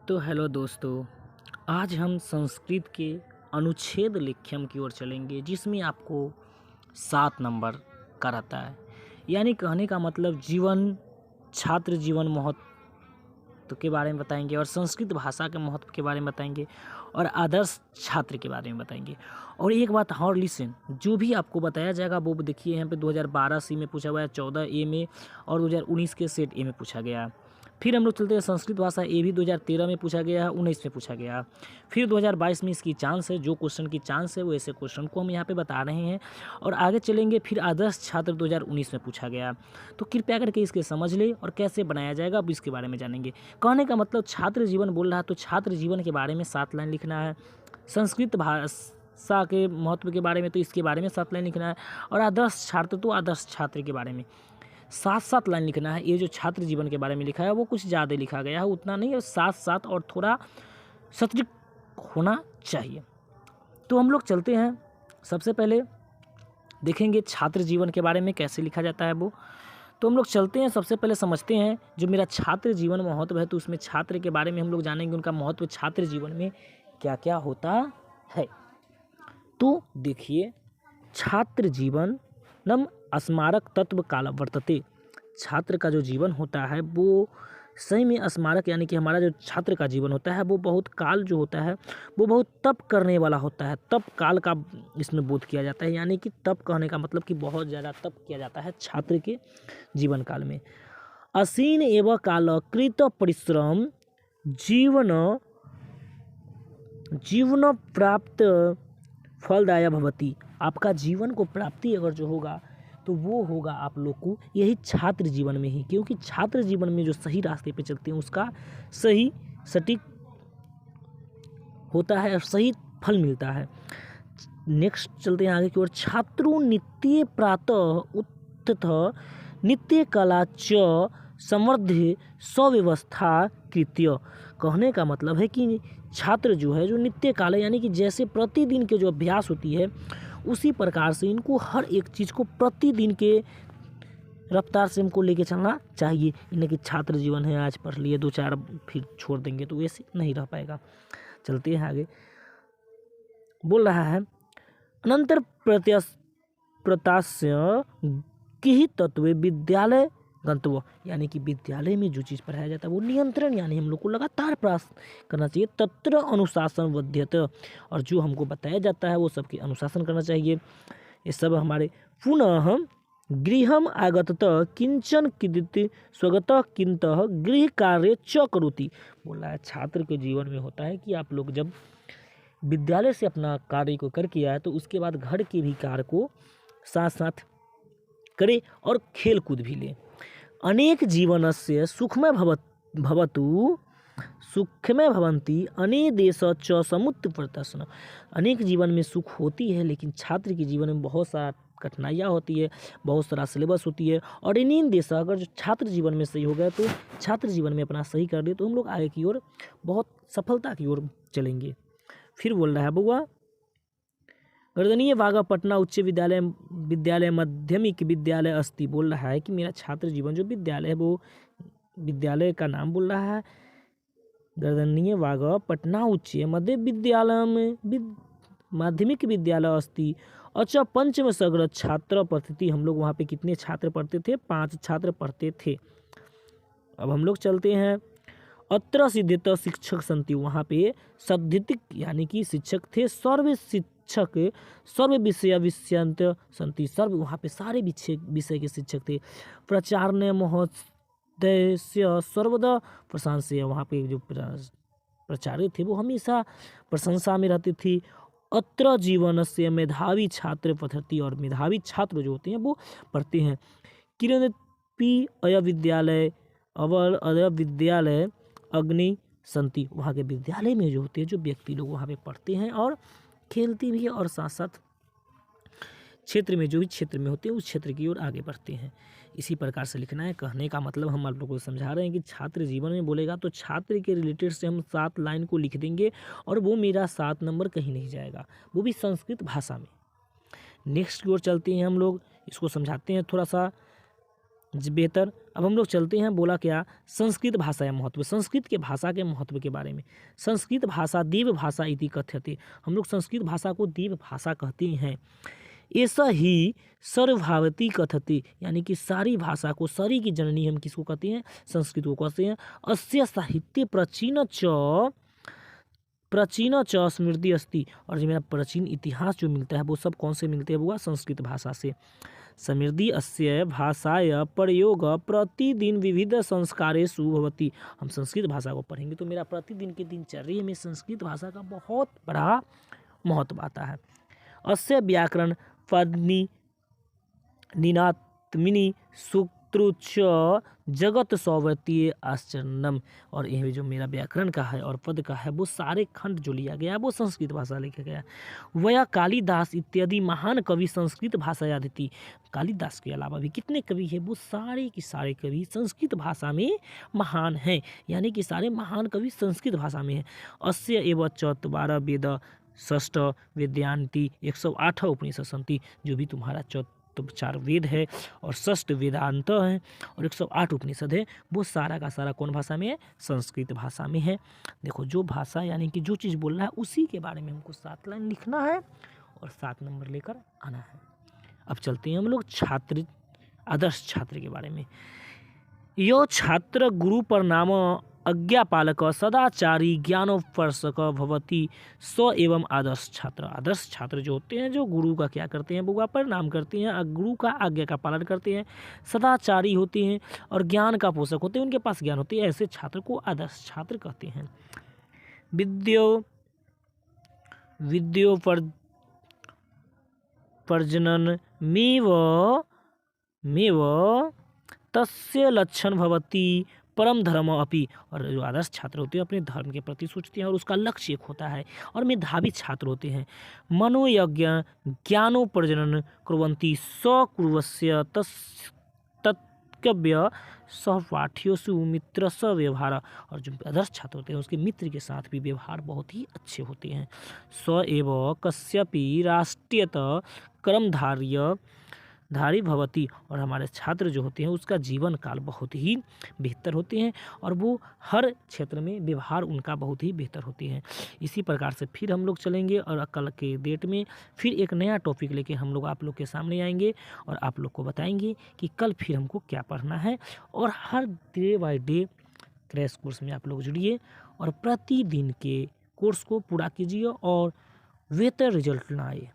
तो हेलो दोस्तों, आज हम संस्कृत के अनुच्छेद लेख्यम की ओर चलेंगे जिसमें आपको 7 नंबर का रहता है। यानी कहने का मतलब जीवन, छात्र जीवन महत्व के बारे में बताएंगे और संस्कृत भाषा के महत्व के बारे में बताएंगे और आदर्श छात्र के बारे में बताएंगे। और एक बात और लिसन, जो भी आपको बताया जाएगा वो देखिए यहाँ पे 2012 सी में पूछा हुआ है, 14 ए में और 2019 के सेट ए में पूछा गया है। फिर हम लोग चलते हैं संस्कृत भाषा, ए भी 2013 में पूछा गया है, 19 में पूछा गया है। फिर 2022 में इसकी चांस है, जो क्वेश्चन की चांस है वो ऐसे क्वेश्चन को हम यहाँ पे बता रहे हैं और आगे चलेंगे। फिर आदर्श छात्र 2019 में पूछा गया, तो कृपया करके इसके समझ ले और कैसे बनाया जाएगा अब इसके बारे में जानेंगे। कहने का मतलब छात्र जीवन बोल रहा है तो छात्र जीवन के बारे में 7 लाइन लिखना है। संस्कृत भाषा के महत्व के बारे में तो इसके बारे में 7 लाइन लिखना है और आदर्श छात्र तो आदर्श छात्र के बारे में 7 लाइन लिखना है। ये जो छात्र जीवन के बारे में लिखा है वो कुछ ज़्यादा लिखा गया है, उतना नहीं है, 7 और थोड़ा सटीक होना चाहिए। तो हम लोग चलते हैं, सबसे पहले देखेंगे छात्र जीवन के बारे में कैसे लिखा जाता है वो। तो हम लोग चलते हैं, सबसे पहले समझते हैं जो मेरा छात्र जीवन महत्व है, तो उसमें छात्र के बारे में हम लोग जानेंगे, उनका महत्व छात्र जीवन में क्या क्या होता है। तो देखिए, छात्र जीवन नम स्मारक तत्व काल वर्तते। छात्र का जो जीवन होता है वो सही में स्मारक, यानी कि हमारा जो छात्र का जीवन होता है वो बहुत काल जो होता है वो बहुत तप करने वाला होता है। तप काल का इसमें बोध किया जाता है, यानी कि तप कहने का मतलब कि बहुत ज़्यादा तप किया जाता है छात्र के जीवन काल में। असीन एवं काल कृत परिश्रम जीवन प्राप्त फलदाय भवती। आपका जीवन को प्राप्ति अगर जो होगा तो वो होगा आप लोग को यही छात्र जीवन में ही, क्योंकि छात्र जीवन में जो सही रास्ते पे चलते हैं उसका सही सटीक होता है और सही फल मिलता है। नेक्स्ट चलते हैं आगे की ओर। छात्रो नित्य प्रातः उत्थितः नित्य कला च समृद्धि सव्यवस्था कृत्य। कहने का मतलब है कि छात्र जो है, जो नित्य काल है, यानी कि जैसे प्रतिदिन के जो अभ्यास होती है उसी प्रकार से इनको हर एक चीज़ को प्रतिदिन के रफ्तार से हमको लेके चलना चाहिए। इन्हें कि छात्र जीवन है, आज पढ़ लिए 2-4 फिर छोड़ देंगे तो ऐसे नहीं रह पाएगा। चलते हैं आगे, बोल रहा है अनंतर प्रत्यास्य की तत्व विद्यालय गंतव्य, यानी कि विद्यालय में जो चीज़ पढ़ाया जाता है वो नियंत्रण, यानी हम लोग को लगातार प्रयास करना चाहिए। तत्र अनुशासन वध्यत, और जो हमको बताया जाता है वो सबके अनुशासन करना चाहिए। ये सब हमारे पुनः गृहम आगत किंचन किदित स्वगत किंत गृह कार्य च करोति। बोल रहा है छात्र के जीवन में होता है कि आप लोग जब विद्यालय से अपना कार्य को करके आए तो उसके बाद घर के भी कार्य को साथ साथ करे और खेल कूद भी ले। अनेक जीवनस्य सुखमय भवतु सुखमय भवन्ति अनेक देश च समुत्र प्रदर्शन। अनेक जीवन में सुख होती है, लेकिन छात्र के जीवन में बहुत सारा कठिनाइयाँ होती है, बहुत सारा सिलेबस होती है। और इन देश अगर जो छात्र जीवन में सही हो गया तो छात्र जीवन में अपना सही कर ले तो हम लोग आगे की ओर बहुत सफलता की ओर चलेंगे। फिर बोल रहा है बउआ, गर्दनीय वागा पटना उच्च विद्यालय माध्यमिक विद्यालय अस्ति। बोल रहा है कि मेरा छात्र जीवन जो विद्यालय है वो विद्यालय का नाम बोल रहा है गर्दनीय वागा पटना उच्च मध्य विद्यालय में माध्यमिक विद्यालय अस्ति। अच्छा, पंचम सग्र छात्र पद्धति, हम लोग वहाँ पे कितने छात्र पढ़ते थे? 5 छात्र पढ़ते थे। अब हम लोग चलते हैं अत्र सिद्धित शिक्षक संति, वहाँ पे सद्धितिक यानी कि शिक्षक थे। सर्व शिक्षक सर्व विषयांत संति, सर्व वहाँ पे सारे विषय के शिक्षक थे। प्राचार्य महोदय सर्वदा प्रशंसनीय, वहाँ पे जो प्राचार्य थे वो हमेशा प्रशंसा में रहती थी। अत्र जीवन से मेधावी छात्र पद्धति, और मेधावी छात्र जो होते हैं वो पढ़ते हैं। किरणपी अय विद्यालय अग्नि संति, वहाँ के विद्यालय में जो होते हैं जो व्यक्ति लोग वहाँ पे पढ़ते हैं और खेलते भी हैं और साथ साथ क्षेत्र में जो भी क्षेत्र में होते हैं उस क्षेत्र की ओर आगे बढ़ते हैं। इसी प्रकार से लिखना है। कहने का मतलब हम आप लोगों को समझा रहे हैं कि छात्र जीवन में बोलेगा तो छात्र के रिलेटेड से हम 7 लाइन को लिख देंगे और वो मेरा 7 नंबर कहीं नहीं जाएगा, वो भी संस्कृत भाषा में। नेक्स्ट की ओर चलते हैं हम लोग, इसको समझाते हैं थोड़ा सा। बेहतर। अब हम लोग चलते हैं, बोला क्या, संस्कृत भाषा या महत्व, संस्कृत के भाषा के महत्व के बारे में। संस्कृत भाषा देव भाषा इति कथ्यते, हम लोग संस्कृत भाषा को देव भाषा कहते हैं। ऐसा ही सर्वभारती कथते, यानी कि सारी भाषा को, सारी की जननी हम किसको कहते हैं, संस्कृत को कहते हैं। अस्य साहित्य प्राचीन च स्मृति अस्ति, और जो मेरा प्राचीन इतिहास जो मिलता है वो सब कौन से मिलते हैं, वो संस्कृत भाषा से। समृद्धि अस्य भाषाय प्रयोग प्रतिदिन विविध संस्कारेषु भवति, हम संस्कृत भाषा को पढ़ेंगे तो मेरा प्रतिदिन के दिनचर्या में संस्कृत भाषा का बहुत बड़ा महत्व आता है। अस्य व्याकरण पद्मी निनात्मिनी सूत्रुच जगत सौवर्तीय आश्चर्यम, और यह जो मेरा व्याकरण का है और पद का है वो सारे खंड जो लिया गया है वो संस्कृत भाषा लिखा गया है। वया कालिदास इत्यादि महान कवि संस्कृत भाषा यादिति, कालिदास के अलावा भी कितने कवि हैं, वो सारे के सारे कवि संस्कृत भाषा में महान हैं, यानी कि सारे महान कवि संस्कृत भाषा में हैं। अस्य एव चत्वारः वेद षष्ठ वेद्यान्ति 108 उपनिषद सन्ति, जो भी तुम्हारा 4 वेद है और षष्ठ वेदांत है और 108 उपनिषद है, वो सारा का सारा कौन भाषा में है, संस्कृत भाषा में है। देखो जो भाषा यानी कि जो चीज़ बोल रहा है उसी के बारे में हमको 7 लाइन लिखना है और 7 नंबर लेकर आना है। अब चलते हैं हम लोग छात्र, आदर्श छात्र के बारे में। यो छात्र गुरु पर नाम आज्ञापालक सदाचारी ज्ञानोपर्शक भवति स एवं आदर्श छात्र, आदर्श छात्र जो होते हैं जो गुरु का क्या करते हैं, वो प्रणाम करते हैं, गुरु का आज्ञा का पालन करते हैं, सदाचारी होते हैं और ज्ञान का पोषक होते हैं, उनके पास ज्ञान होते हैं, ऐसे छात्र को आदर्श छात्र कहते हैं। विद्यो प्रजनन मेव तस्य लक्षण भवति परम धर्म अपि, और जो आदर्श छात्र होते हैं अपने धर्म के प्रति सोचते हैं और उसका लक्ष्य एक होता है, और मेधावी छात्र होते हैं। मनोयज्ञ ज्ञानोपर्जनन कुर्वन्ति सकुर्वस्य तत्कव्य सहपाठियों मित्र स व्यवहार, और जो आदर्श छात्र होते हैं उसके मित्र के साथ भी व्यवहार बहुत ही अच्छे होते हैं। स एव कस्यापि राष्ट्रीयत कर्मधारी भवति, और हमारे छात्र जो होते हैं उसका जीवन काल बहुत ही बेहतर होते हैं और वो हर क्षेत्र में व्यवहार उनका बहुत ही बेहतर होते हैं। इसी प्रकार से फिर हम लोग चलेंगे और कल के डेट में फिर एक नया टॉपिक लेके हम लोग आप लोग के सामने आएंगे और आप लोग को बताएंगे कि कल फिर हमको क्या पढ़ना है। और हर day by day crash course में आप लोग जुड़िए और प्रतिदिन के कोर्स को पूरा कीजिए और बेहतर रिजल्ट लाइए।